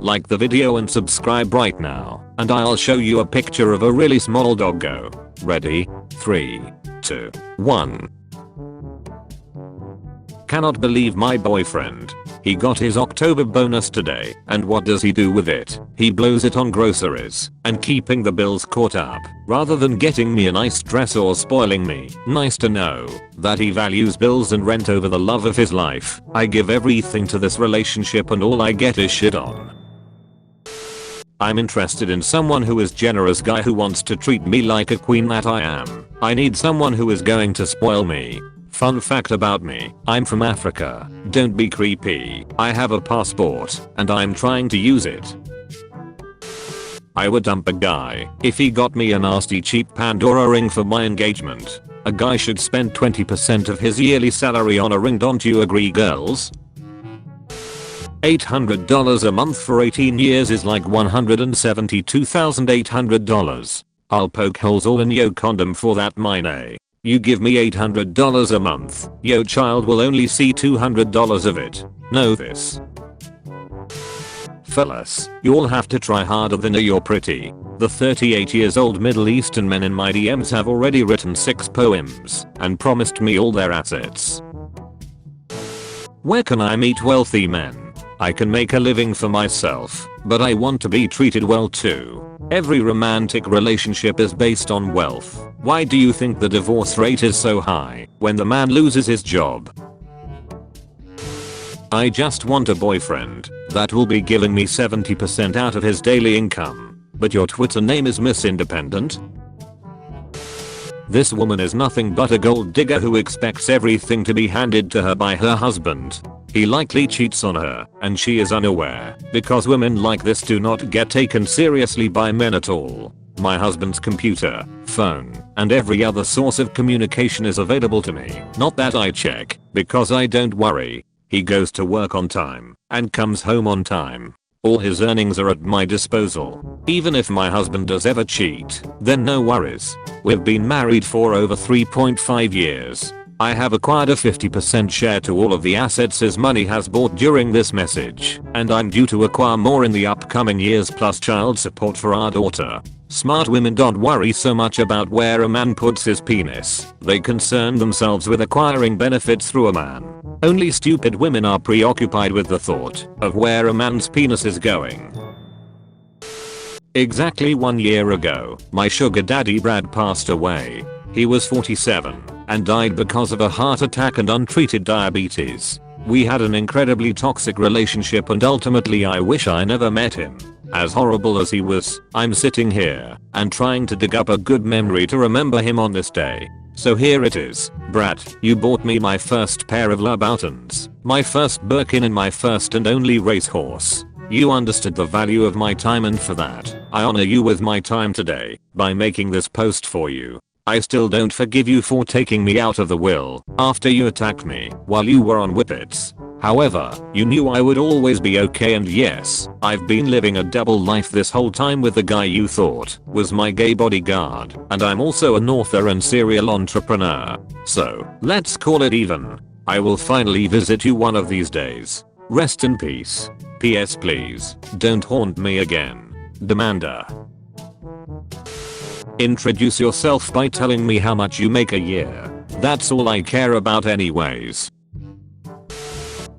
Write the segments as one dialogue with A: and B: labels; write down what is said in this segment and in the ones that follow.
A: Like the video and subscribe right now, and I'll show you a picture of a really small doggo. Ready? 3, 2, 1. Cannot believe my boyfriend. He got his October bonus today, and what does he do with it? He blows it on groceries and keeping the bills caught up, rather than getting me a nice dress or spoiling me. Nice to know that he values bills and rent over the love of his life. I give everything to this relationship and all I get is shit on. I'm interested in someone who is generous guy who wants to treat me like a queen that I am. I need someone who is going to spoil me. Fun fact about me, I'm from Africa. Don't be creepy. I have a passport, and I'm trying to use it. I would dump a guy if he got me a nasty cheap Pandora ring for my engagement. A guy should spend 20% of his yearly salary on a ring, don't you agree, girls? $800 a month for 18 years is like $172,800. I'll poke holes all in yo condom for that mine. You give me $800 a month, yo child will only see $200 of it. Know this. Fellas, you'll have to try harder than you're pretty. The 38 years old Middle Eastern men in my DMs have already written 6 poems and promised me all their assets. Where can I meet wealthy men? I can make a living for myself, but I want to be treated well too. Every romantic relationship is based on wealth. Why do you think the divorce rate is so high when the man loses his job? I just want a boyfriend that will be giving me 70% out of his daily income. But your Twitter name is Miss Independent? This woman is nothing but a gold digger who expects everything to be handed to her by her husband. He likely cheats on her, and she is unaware, because women like this do not get taken seriously by men at all. My husband's computer, phone, and every other source of communication is available to me. Not that I check, because I don't worry. He goes to work on time, and comes home on time. All his earnings are at my disposal. Even if my husband does ever cheat, then no worries. We've been married for over 3.5 years. I have acquired a 50% share to all of the assets his money has bought during this message, and I'm due to acquire more in the upcoming years plus child support for our daughter. Smart women don't worry so much about where a man puts his penis. They concern themselves with acquiring benefits through a man. Only stupid women are preoccupied with the thought of where a man's penis is going. Exactly 1 year ago, my sugar daddy Brad passed away. He was 47 and died because of a heart attack and untreated diabetes. We had an incredibly toxic relationship and ultimately I wish I never met him. As horrible as he was, I'm sitting here and trying to dig up a good memory to remember him on this day. So here it is. Brad, you bought me my first pair of Louboutins, my first Birkin and my first and only racehorse. You understood the value of my time and for that, I honor you with my time today by making this post for you. I still don't forgive you for taking me out of the will after you attacked me while you were on whippets. However, you knew I would always be okay, and yes, I've been living a double life this whole time with the guy you thought was my gay bodyguard, and I'm also an author and serial entrepreneur. So, let's call it even. I will finally visit you one of these days. Rest in peace. P.S. Please, don't haunt me again. Demander. Introduce yourself by telling me how much you make a year. That's all I care about anyways.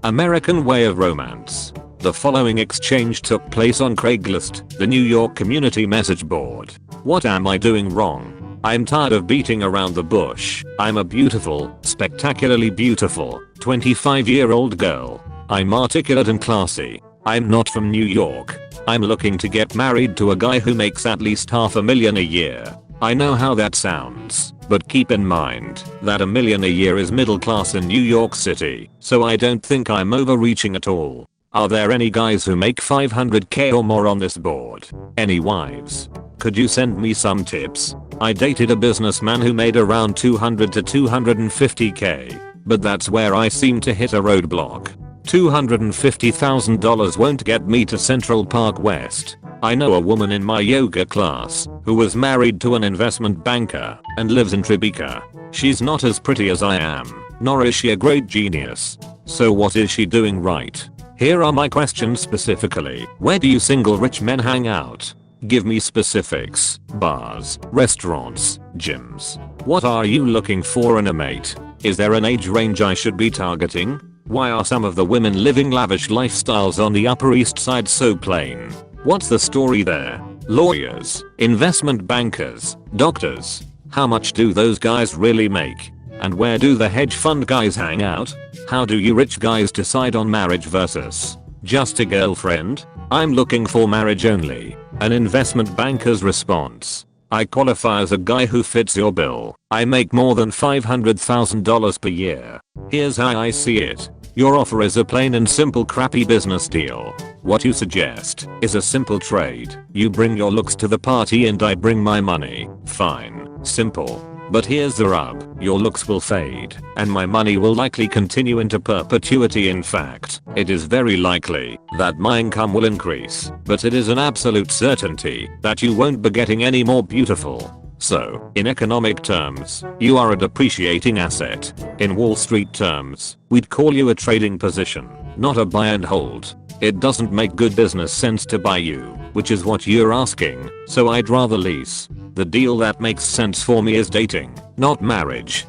A: American way of romance. The following exchange took place on Craigslist, the New York community message board. What am I doing wrong? I'm tired of beating around the bush. I'm a beautiful, spectacularly beautiful, 25-year-old girl. I'm articulate and classy. I'm not from New York. I'm looking to get married to a guy who makes at least $500,000 a year. I know how that sounds, but keep in mind that $1 million a year is middle class in New York City, so I don't think I'm overreaching at all. Are there any guys who make $500K or more on this board? Any wives? Could you send me some tips? I dated a businessman who made around $200 to $250K, but that's where I seem to hit a roadblock. $250,000 won't get me to Central Park West. I know a woman in my yoga class who was married to an investment banker and lives in Tribeca. She's not as pretty as I am, nor is she a great genius. So what is she doing right? Here are my questions specifically. Where do you single rich men hang out? Give me specifics. Bars, restaurants, gyms. What are you looking for in a mate? Is there an age range I should be targeting? Why are some of the women living lavish lifestyles on the Upper East Side so plain? What's the story there? Lawyers, investment bankers, doctors. How much do those guys really make? And where do the hedge fund guys hang out? How do you rich guys decide on marriage versus just a girlfriend? I'm looking for marriage only. An investment banker's response. I qualify as a guy who fits your bill. I make more than $500,000 per year. Here's how I see it. Your offer is a plain and simple crappy business deal. What you suggest is a simple trade. You bring your looks to the party and I bring my money. Fine. Simple. But here's the rub. Your looks will fade, and my money will likely continue into perpetuity. In fact, it is very likely that my income will increase, but it is an absolute certainty that you won't be getting any more beautiful. So, in economic terms, you are a depreciating asset. In Wall Street terms, we'd call you a trading position, not a buy and hold. It doesn't make good business sense to buy you, which is what you're asking, so I'd rather lease. The deal that makes sense for me is dating, not marriage.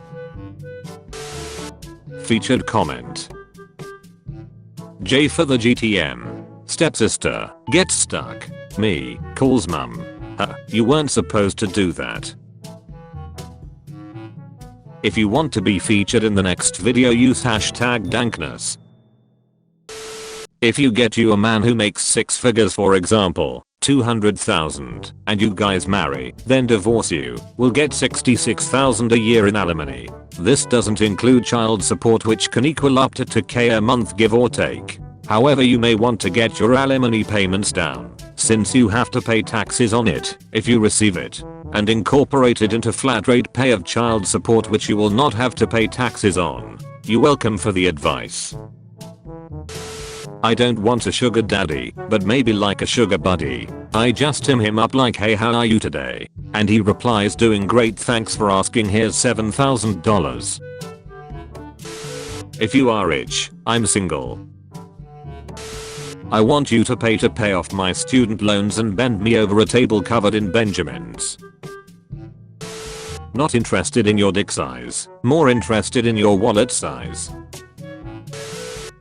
A: Featured comment. J for the GTM. Stepsister, gets stuck. Me, calls mum. Huh, you weren't supposed to do that. If you want to be featured in the next video, use hashtag dankness. If you get you a man who makes 6 figures, for example, 200,000, and you guys marry, then divorce, you will get 66,000 a year in alimony. This doesn't include child support, which can equal up to $2,000 a month, give or take. However, you may want to get your alimony payments down, since you have to pay taxes on it if you receive it, and incorporate it into flat rate pay of child support, which you will not have to pay taxes on. You're welcome for the advice. I don't want a sugar daddy, but maybe like a sugar buddy. I just him up like, hey, how are you today? And he replies, doing great, thanks for asking, here's $7,000. If you are rich, I'm single. I want you to pay off my student loans and bend me over a table covered in Benjamins. Not interested in your dick size, more interested in your wallet size.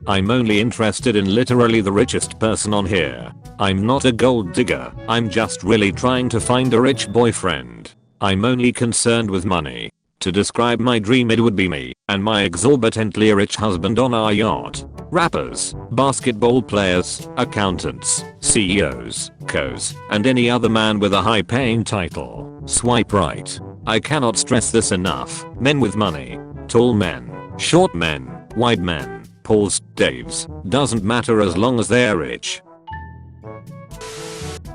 A: I'm only interested in literally the richest person on here. I'm not a gold digger, I'm just really trying to find a rich boyfriend. I'm only concerned with money. To describe my dream, it would be me and my exorbitantly rich husband on our yacht. Rappers, basketball players, accountants, CEOs, COs, and any other man with a high paying title. Swipe right. I cannot stress this enough. Men with money. Tall men, short men, wide men. Pauls, Daves, doesn't matter as long as they're rich.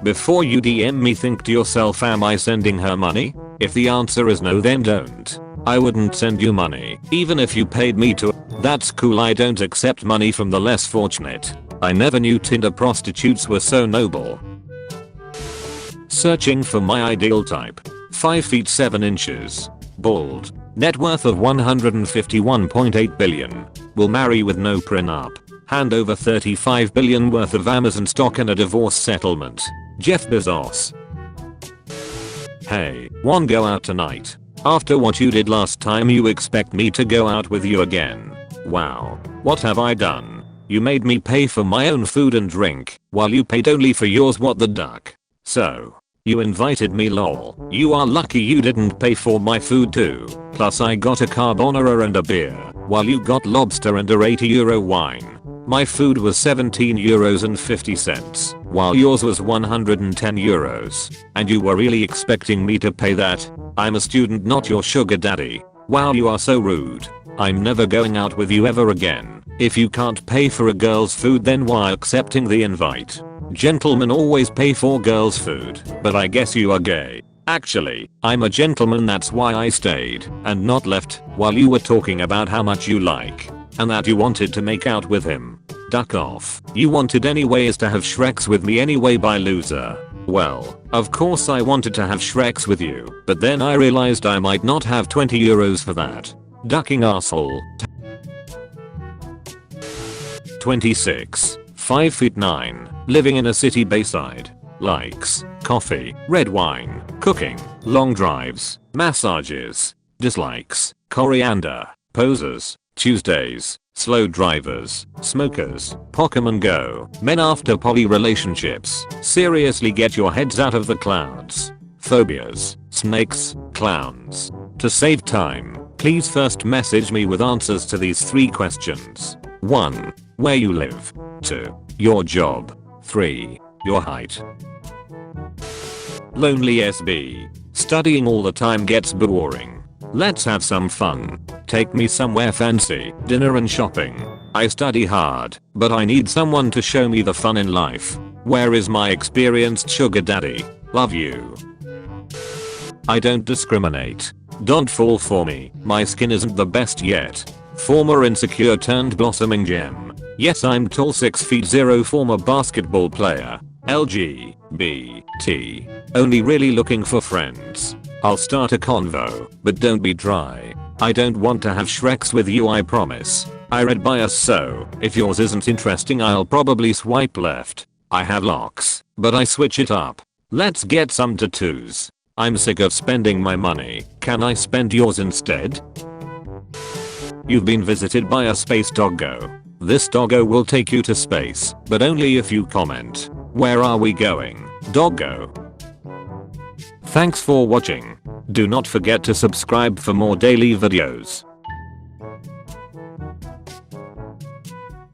A: Before you DM me, think to yourself, am I sending her money? If the answer is no, then don't. I wouldn't send you money, even if you paid me to. That's cool, I don't accept money from the less fortunate. I never knew Tinder prostitutes were so noble. Searching for my ideal type. 5 feet 7 inches. Bald. Net worth of $151.8 billion. Will marry with no prenup. Hand over $35 billion worth of Amazon stock in a divorce settlement. Jeff Bezos. Hey, wanna go out tonight? After what you did last time, you expect me to go out with you again? Wow, what have I done? You made me pay for my own food and drink, while you paid only for yours, what the duck? So, you invited me, lol. You are lucky you didn't pay for my food too. Plus I got a carbonara and a beer, while you got lobster and a €80 wine. My food was €17.50, while yours was €110. And you were really expecting me to pay that? I'm a student, not your sugar daddy. Wow, you are so rude. I'm never going out with you ever again. If you can't pay for a girl's food, then why accepting the invite? Gentlemen always pay for girls' food, but I guess you are gay. Actually, I'm a gentleman, that's why I stayed and not left while you were talking about how much you like and that you wanted to make out with him. Duck off. You wanted anyways to have Shreks with me anyway, by loser. Well, of course I wanted to have Shreks with you, but then I realized I might not have €20 for that. Ducking asshole. 26. 5 feet 9, living in a city bayside. Likes, coffee, red wine, cooking, long drives, massages. Dislikes, coriander, posers, Tuesdays, slow drivers, smokers, Pokemon Go, men after poly relationships. Seriously, get your heads out of the clouds. Phobias, snakes, clowns. To save time, please first message me with answers to these 3 questions. 1. Where you live. 2. Your job. 3. Your height. Lonely SB. Studying all the time gets boring. Let's have some fun. Take me somewhere fancy, dinner and shopping. I study hard, but I need someone to show me the fun in life. Where is my experienced sugar daddy? Love you. I don't discriminate. Don't fall for me, my skin isn't the best yet. Former insecure turned blossoming gem. Yes, I'm tall 6 feet 0, former basketball player. LGBT. Only really looking for friends. I'll start a convo, but don't be dry. I don't want to have Shreks with you, I promise. I read bias, so if yours isn't interesting I'll probably swipe left. I have locks, but I switch it up. Let's get some tattoos. I'm sick of spending my money. Can I spend yours instead? You've been visited by a space doggo. This doggo will take you to space, but only if you comment. Where are we going, doggo? Thanks for watching. Do not forget to subscribe for more daily videos.